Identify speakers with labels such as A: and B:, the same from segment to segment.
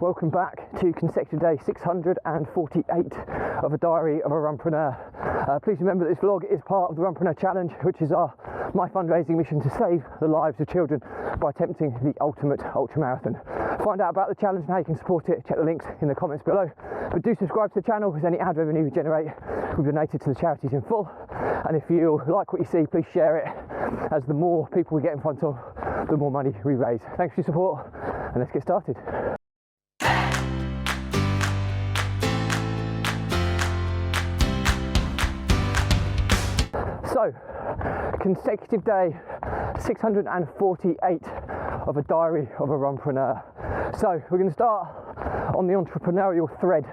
A: welcome back to consecutive day 648 of a diary of a Runpreneur. Please remember that this vlog is part of the Runpreneur Challenge, which is my fundraising mission to save the lives of children by attempting the ultimate ultramarathon. Find out about the challenge and how you can support it, check the links in the comments below. But do subscribe to the channel, as any ad revenue we generate will be donated to the charities in full. And if you like what you see, please share it, as the more people we get in front of, the more money we raise. Thanks for your support, and let's get started. So, consecutive day 648 of a diary of a Runpreneur. So we're going to start on the entrepreneurial thread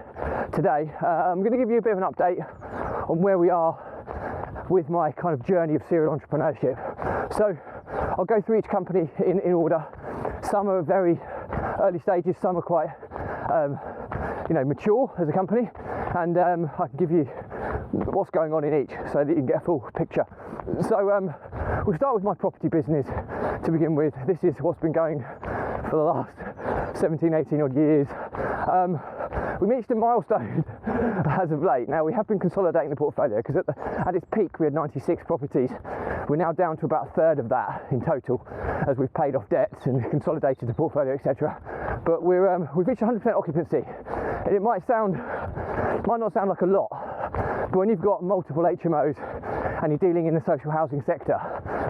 A: today. I'm going to give you a bit of an update on where we are with my kind of journey of serial entrepreneurship. So I'll go through each company in order. Some are very early stages, some are quite mature as a company, and I can give you what's going on in each so that you can get a full picture. So we'll start with my property business to begin with. This is what's been going for the last 17, 18 odd years. We reached a milestone as of late. Now, we have been consolidating the portfolio because at its peak we had 96 properties. We're now down to about a third of that in total, as we've paid off debts and consolidated the portfolio, etc. But we've reached 100% occupancy, and it might not sound like a lot, but when you've got multiple HMOs and you're dealing in the social housing sector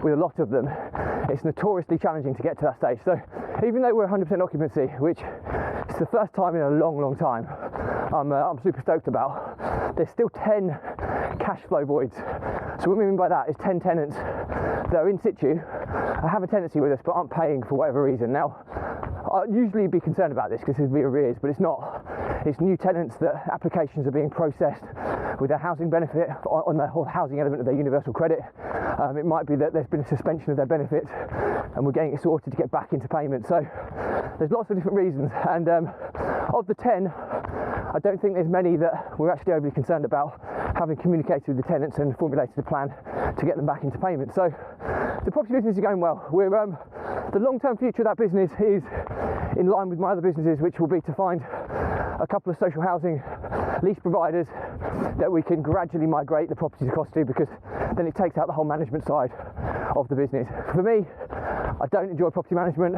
A: with a lot of them, it's notoriously challenging to get to that stage. So even though we're 100% occupancy, which is the first time in a long time, I'm super stoked about, there's still 10 cash flow voids. So what we mean by that is 10 tenants that are in situ, have a tenancy with us but aren't paying for whatever reason. Now, I'd usually be concerned about this because there'd be arrears, but it's not. It's new tenants that applications are being processed with their housing benefit on the whole housing element of their universal credit. It might be that there's been a suspension of their benefits and we're getting it sorted to get back into payment. So there's lots of different reasons, and of the 10, I don't think there's many that we're actually overly concerned about, having communicated with the tenants and formulated a plan to get them back into payment. So the property business is going well. The long-term future of that business is in line with my other businesses, which will be to find a couple of social housing lease providers that we can gradually migrate the properties across to, because then it takes out the whole management side of the business. For me, I don't enjoy property management.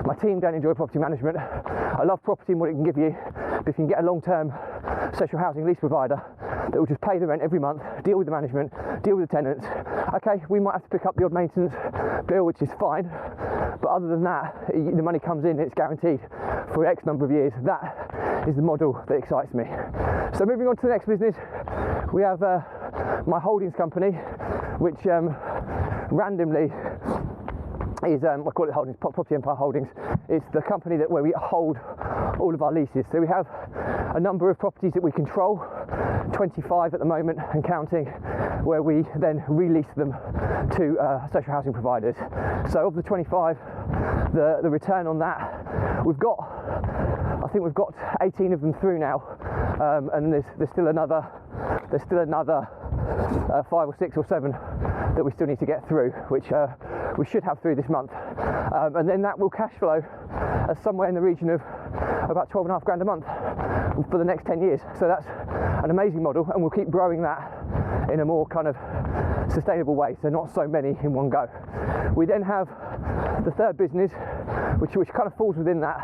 A: My team don't enjoy property management. I love property and what it can give you, but if you can get a long-term social housing lease provider that will just pay the rent every month, deal with the management, deal with the tenants, okay, we might have to pick up the odd maintenance bill, which is fine, but other than that, the money comes in, it's guaranteed for X number of years. That is the model that excites me. So moving on to the next business, we have my holdings company, which randomly is, I call it holdings, Property Empire Holdings. It's the company where we hold all of our leases. So we have a number of properties that we control, 25 at the moment and counting, where we then release them to social housing providers. So of the 25, the return on that, I think we've got 18 of them through now, and there's still another 5 or 6 or 7 that we still need to get through, which we should have through this month, and then that will cash flow somewhere in the region of about 12.5 grand a month for the next 10 years. So that's an amazing model, and we'll keep growing that in a more kind of sustainable way, so not so many in one go. We then have the third business, which kind of falls within that,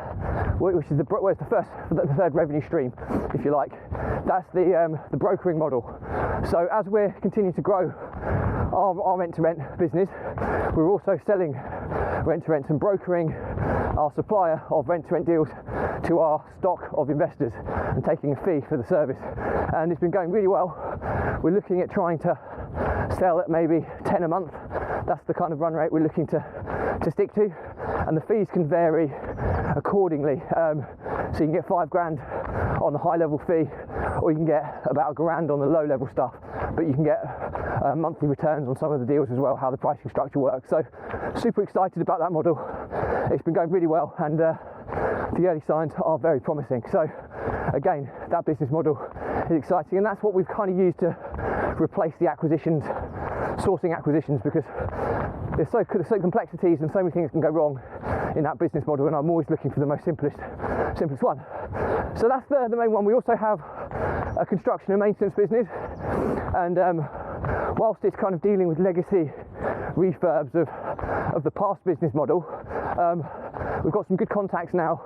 A: which is the third revenue stream, if you like. That's the brokering model. So as we're continuing to grow our rent-to-rent business, we're also selling rent-to-rent and brokering our supplier of rent-to-rent deals to our stock of investors and taking a fee for the service. And it's been going really well. We're looking at trying to sell at maybe 10 a month. That's the kind of run rate we're looking to stick to, and the fees can vary accordingly. So you can get 5 grand on the high level fee, or you can get about £1 grand on the low level stuff, but you can get monthly returns on some of the deals as well, how the pricing structure works. So super excited about that model. It's been going really well, and the early signs are very promising. So again, that business model is exciting, and that's what we've kind of used to replace the sourcing acquisitions, because there's so complexities and so many things can go wrong in that business model, and I'm always looking for the most simplest one. So that's the main one. We also have a construction and maintenance business, and whilst it's kind of dealing with legacy refurbs of the past business model, we've got some good contacts now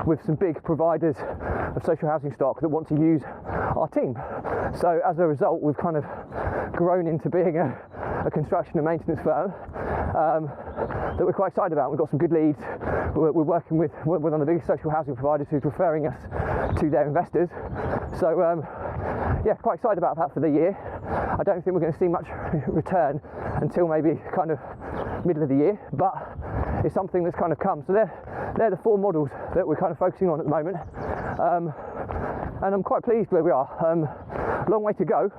A: with some big providers of social housing stock that want to use our team. So as a result, we've kind of grown into being a construction and maintenance firm that we're quite excited about. We've got some good leads. We're working with one of the biggest social housing providers who's referring us to their investors. So yeah, quite excited about that for the year. I don't think we're going to see much return until maybe kind of middle of the year, but it's something that's kind of come. So they're the 4 models that we're kind of focusing on at the moment, and I'm quite pleased where we are. Long way to go,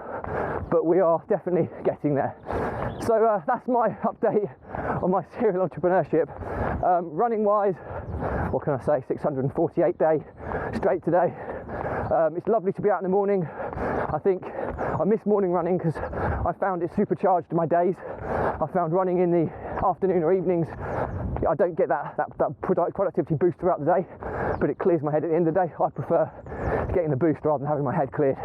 A: but we are definitely getting there. So that's my update on my serial entrepreneurship. Running wise, what can I say, 648 day straight today. It's lovely to be out in the morning. I think I miss morning running because I found it supercharged my days. I found running in the afternoon or evenings, I don't get that productivity boost throughout the day, but it clears my head at the end of the day. I prefer getting the boost rather than having my head cleared.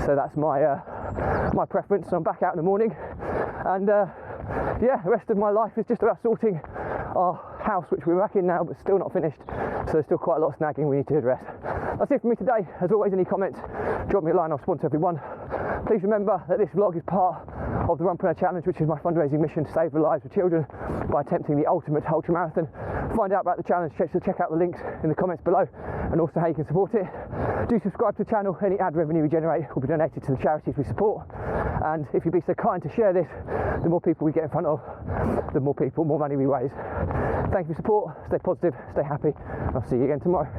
A: So that's my preference. So I'm back out in the morning, and yeah, the rest of my life is just about sorting our house, which we're back in now, but still not finished. So there's still quite a lot of snagging we need to address. That's it for me today. As always, any comments, drop me a line. I'll respond to everyone. Please remember that this vlog is part of the Runpreneur Challenge, which is my fundraising mission to save the lives of children by attempting the ultimate ultra marathon. Find out about the challenge, check out the links in the comments below, and also how you can support it. Do subscribe to the channel. Any ad revenue we generate will be donated to the charities we support. And if you'd be so kind to share this, the more people we get in front of, the more money we raise. Thank you for your support. Stay positive, stay happy, and I'll see you again tomorrow.